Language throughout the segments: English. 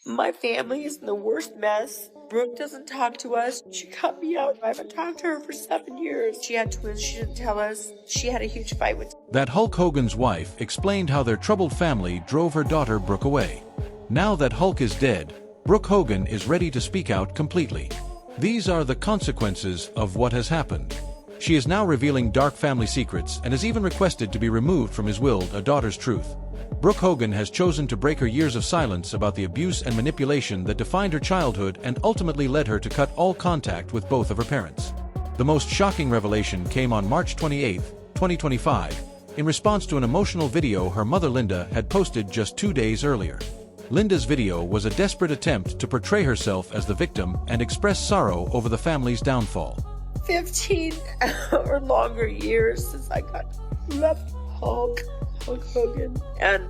My family is in the worst mess. Brooke doesn't talk to us. She cut me out. I haven't talked to her for 7 years. She had twins. She didn't tell us. She had a huge fight with... That Hulk Hogan's wife explained how their troubled family drove her daughter Brooke away. Now that Hulk is dead, Brooke Hogan is ready to speak out completely. These are the consequences of what has happened. She is now revealing dark family secrets and has even requested to be removed from his will, a daughter's truth. Brooke Hogan has chosen to break her years of silence about the abuse and manipulation that defined her childhood and ultimately led her to cut all contact with both of her parents. The most shocking revelation came on March 28, 2025, in response to an emotional video her mother Linda had posted just 2 days earlier. Linda's video was a desperate attempt to portray herself as the victim and express sorrow over the family's downfall. 15 or longer years since I left Hulk Hogan, and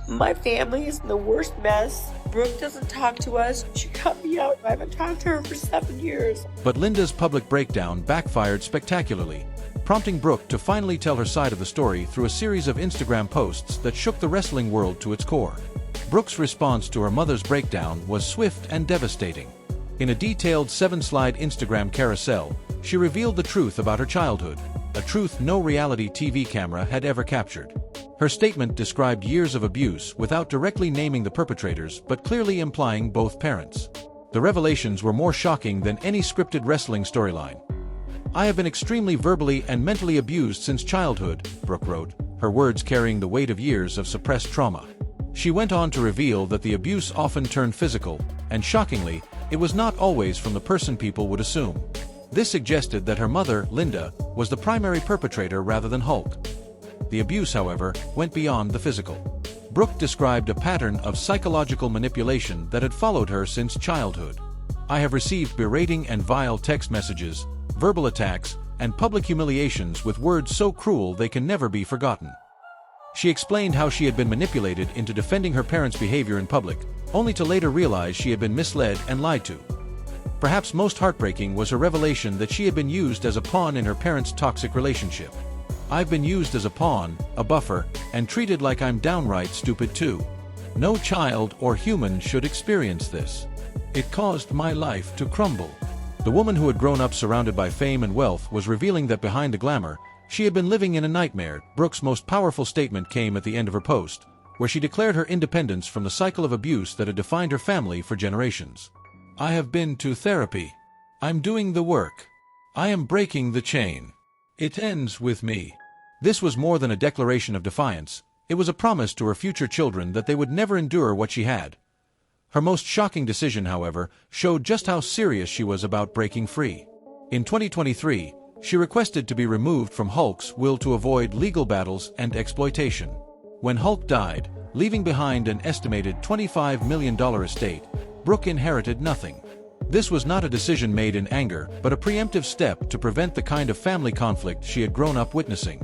my family is in the worst mess. Brooke doesn't talk to us. She cut me out. I haven't talked to her for 7 years. But Linda's public breakdown backfired spectacularly, prompting Brooke to finally tell her side of the story through a series of Instagram posts that shook the wrestling world to its core. Brooke's response to her mother's breakdown was swift and devastating. In a detailed 7-slide Instagram carousel, she revealed the truth about her childhood, a truth no reality TV camera had ever captured. Her statement described years of abuse without directly naming the perpetrators but clearly implying both parents. The revelations were more shocking than any scripted wrestling storyline. "I have been extremely verbally and mentally abused since childhood," Brooke wrote, her words carrying the weight of years of suppressed trauma. She went on to reveal that the abuse often turned physical, and shockingly, it was not always from the person people would assume. This suggested that her mother, Linda, was the primary perpetrator rather than Hulk. The abuse, however, went beyond the physical. Brooke described a pattern of psychological manipulation that had followed her since childhood. "I have received berating and vile text messages, verbal attacks, and public humiliations with words so cruel they can never be forgotten." She explained how she had been manipulated into defending her parents' behavior in public, only to later realize she had been misled and lied to. Perhaps most heartbreaking was her revelation that she had been used as a pawn in her parents' toxic relationship. "I've been used as a pawn, a buffer, and treated like I'm downright stupid too. No child or human should experience this. It caused my life to crumble." The woman who had grown up surrounded by fame and wealth was revealing that behind the glamour, she had been living in a nightmare. Brooke's most powerful statement came at the end of her post, where she declared her independence from the cycle of abuse that had defined her family for generations. "I have been to therapy. I'm doing the work. I am breaking the chain. It ends with me." This was more than a declaration of defiance. It was a promise to her future children that they would never endure what she had. Her most shocking decision, however, showed just how serious she was about breaking free. In 2023, she requested to be removed from Hulk's will to avoid legal battles and exploitation. When Hulk died, leaving behind an estimated $25 million estate, Brooke inherited nothing. This was not a decision made in anger, but a preemptive step to prevent the kind of family conflict she had grown up witnessing.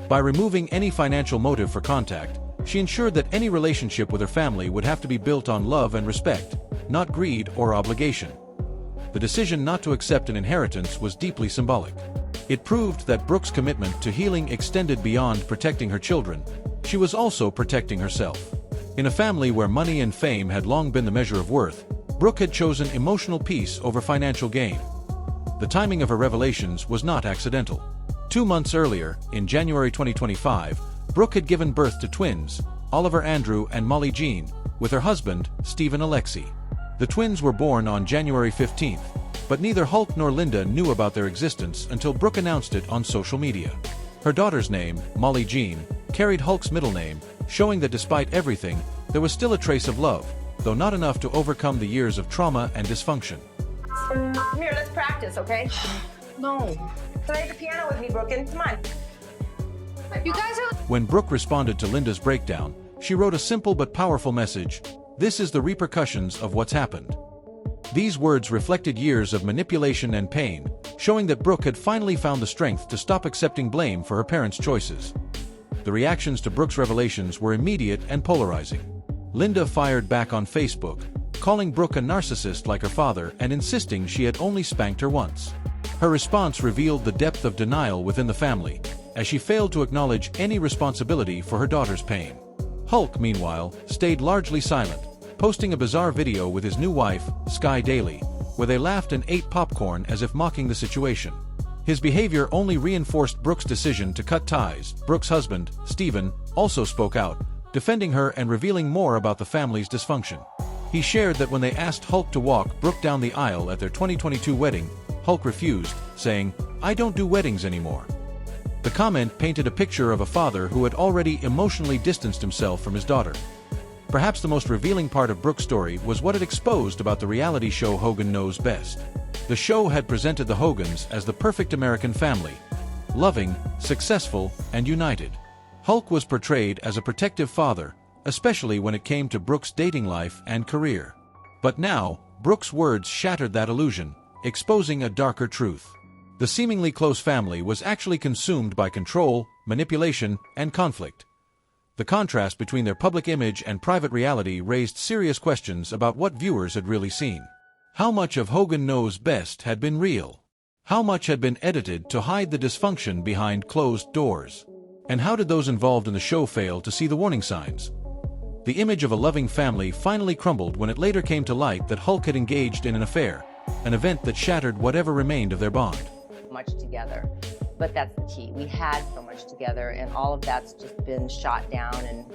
By removing any financial motive for contact, she ensured that any relationship with her family would have to be built on love and respect, not greed or obligation. The decision not to accept an inheritance was deeply symbolic. It proved that Brooke's commitment to healing extended beyond protecting her children. She was also protecting herself. In a family where money and fame had long been the measure of worth, Brooke had chosen emotional peace over financial gain. The timing of her revelations was not accidental. 2 months earlier, in January 2025, Brooke had given birth to twins, Oliver Andrew and Molly Jean, with her husband, Stephen Alexi. The twins were born on January 15th, but neither Hulk nor Linda knew about their existence until Brooke announced it on social media. Her daughter's name, Molly Jean, carried Hulk's middle name, showing that despite everything, there was still a trace of love, though not enough to overcome the years of trauma and dysfunction. Come here, let's practice, okay? No. Play the piano with me, Brooklyn. Come on. You guys are... When Brooke responded to Linda's breakdown, she wrote a simple but powerful message: "This is the repercussions of what's happened." These words reflected years of manipulation and pain, showing that Brooke had finally found the strength to stop accepting blame for her parents' choices. The reactions to Brooke's revelations were immediate and polarizing. Linda fired back on Facebook, calling Brooke a narcissist like her father and insisting she had only spanked her once. Her response revealed the depth of denial within the family, as she failed to acknowledge any responsibility for her daughter's pain. Hulk, meanwhile, stayed largely silent, posting a bizarre video with his new wife, Sky Daily, where they laughed and ate popcorn as if mocking the situation. His behavior only reinforced Brooke's decision to cut ties. Brooke's husband, Steven, also spoke out, defending her and revealing more about the family's dysfunction. He shared that when they asked Hulk to walk Brooke down the aisle at their 2022 wedding, Hulk refused, saying, "I don't do weddings anymore." The comment painted a picture of a father who had already emotionally distanced himself from his daughter. Perhaps the most revealing part of Brooke's story was what it exposed about the reality show Hogan Knows Best. The show had presented the Hogans as the perfect American family, loving, successful, and united. Hulk was portrayed as a protective father, especially when it came to Brooke's dating life and career. But now, Brooke's words shattered that illusion, exposing a darker truth. The seemingly close family was actually consumed by control, manipulation, and conflict. The contrast between their public image and private reality raised serious questions about what viewers had really seen. How much of Hogan Knows Best had been real? How much had been edited to hide the dysfunction behind closed doors? And how did those involved in the show fail to see the warning signs? The image of a loving family finally crumbled when it later came to light that Hulk had engaged in an affair, an event that shattered whatever remained of their bond. Much together, but that's the key. We had so much together, and all of that's just been shot down, and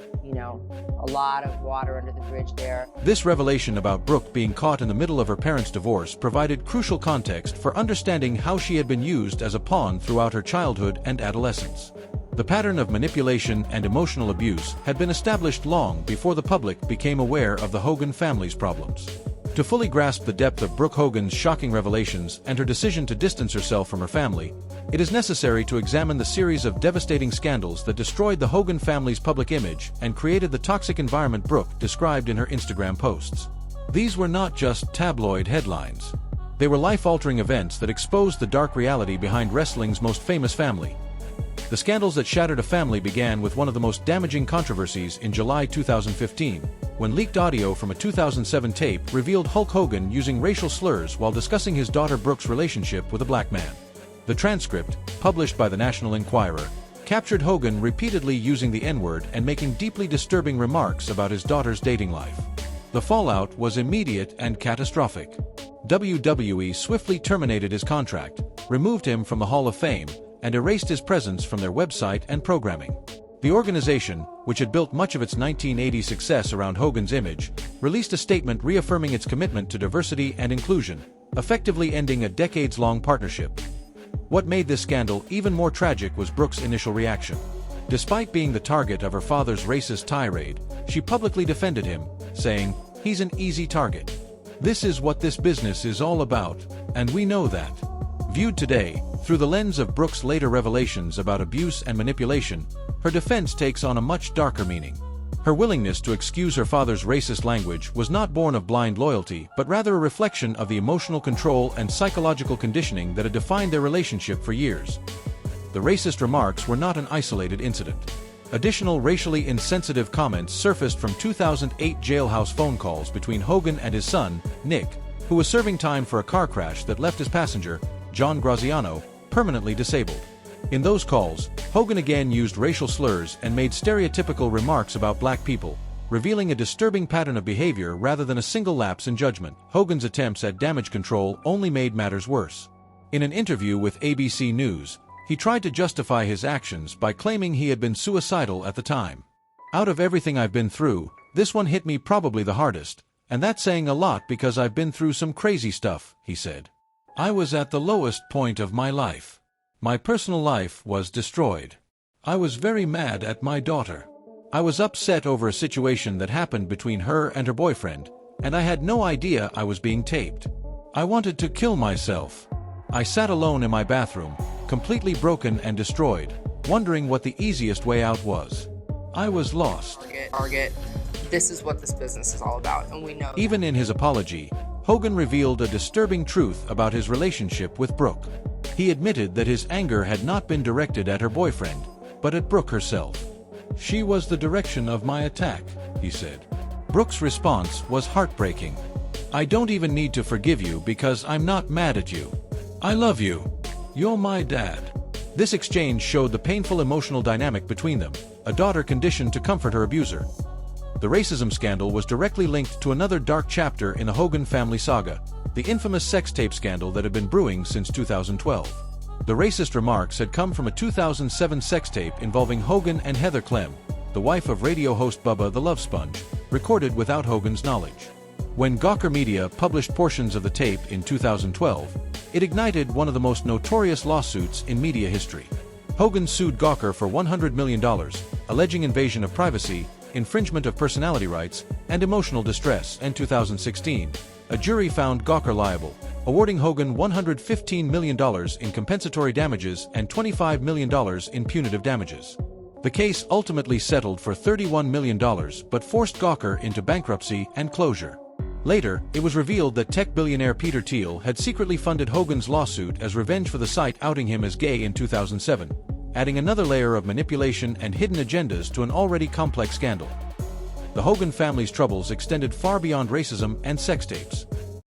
a lot of water under the bridge there. This revelation about Brooke being caught in the middle of her parents' divorce provided crucial context for understanding how she had been used as a pawn throughout her childhood and adolescence. The pattern of manipulation and emotional abuse had been established long before the public became aware of the Hogan family's problems. To fully grasp the depth of Brooke Hogan's shocking revelations and her decision to distance herself from her family, it is necessary to examine the series of devastating scandals that destroyed the Hogan family's public image and created the toxic environment Brooke described in her Instagram posts. These were not just tabloid headlines. They were life-altering events that exposed the dark reality behind wrestling's most famous family. The scandals that shattered a family began with one of the most damaging controversies in July 2015, when leaked audio from a 2007 tape revealed Hulk Hogan using racial slurs while discussing his daughter Brooke's relationship with a black man. The transcript, published by the National Enquirer, captured Hogan repeatedly using the N-word and making deeply disturbing remarks about his daughter's dating life. The fallout was immediate and catastrophic. WWE swiftly terminated his contract, removed him from the Hall of Fame, and erased his presence from their website and programming. The organization, which had built much of its 1980s success around Hogan's image, released a statement reaffirming its commitment to diversity and inclusion, effectively ending a decades-long partnership. What made this scandal even more tragic was Brooke's initial reaction. Despite being the target of her father's racist tirade, she publicly defended him, saying, "He's an easy target. This is what this business is all about, and we know that." Viewed today, through the lens of Brooke's later revelations about abuse and manipulation, her defense takes on a much darker meaning. Her willingness to excuse her father's racist language was not born of blind loyalty, but rather a reflection of the emotional control and psychological conditioning that had defined their relationship for years. The racist remarks were not an isolated incident. Additional racially insensitive comments surfaced from 2008 jailhouse phone calls between Hogan and his son, Nick, who was serving time for a car crash that left his passenger, John Graziano, permanently disabled. In those calls, Hogan again used racial slurs and made stereotypical remarks about black people, revealing a disturbing pattern of behavior rather than a single lapse in judgment. Hogan's attempts at damage control only made matters worse. In an interview with ABC News, he tried to justify his actions by claiming he had been suicidal at the time. "Out of everything I've been through, this one hit me probably the hardest, and that's saying a lot because I've been through some crazy stuff," he said. "I was at the lowest point of my life. My personal life was destroyed. I was very mad at my daughter. I was upset over a situation that happened between her and her boyfriend, and I had no idea I was being taped. I wanted to kill myself. I sat alone in my bathroom, completely broken and destroyed, wondering what the easiest way out was. I was lost." Target. This is what this business is all about, and we know. Even in his apology, Hogan revealed a disturbing truth about his relationship with Brooke. He admitted that his anger had not been directed at her boyfriend, but at Brooke herself. "She was the direction of my attack," he said. Brooke's response was heartbreaking. "I don't even need to forgive you because I'm not mad at you. I love you. You're my dad." This exchange showed the painful emotional dynamic between them, a daughter conditioned to comfort her abuser, The racism scandal was directly linked to another dark chapter in the Hogan family saga, the infamous sex tape scandal that had been brewing since 2012. The racist remarks had come from a 2007 sex tape involving Hogan and Heather Clem, the wife of radio host Bubba the Love Sponge, recorded without Hogan's knowledge. When Gawker Media published portions of the tape in 2012, it ignited one of the most notorious lawsuits in media history. Hogan sued Gawker for $100 million, alleging invasion of privacy, infringement of personality rights, and emotional distress. In 2016, a jury found Gawker liable, awarding Hogan $115 million in compensatory damages and $25 million in punitive damages. The case ultimately settled for $31 million but forced Gawker into bankruptcy and closure. Later, it was revealed that tech billionaire Peter Thiel had secretly funded Hogan's lawsuit as revenge for the site outing him as gay in 2007, adding another layer of manipulation and hidden agendas to an already complex scandal. The Hogan family's troubles extended far beyond racism and sex tapes.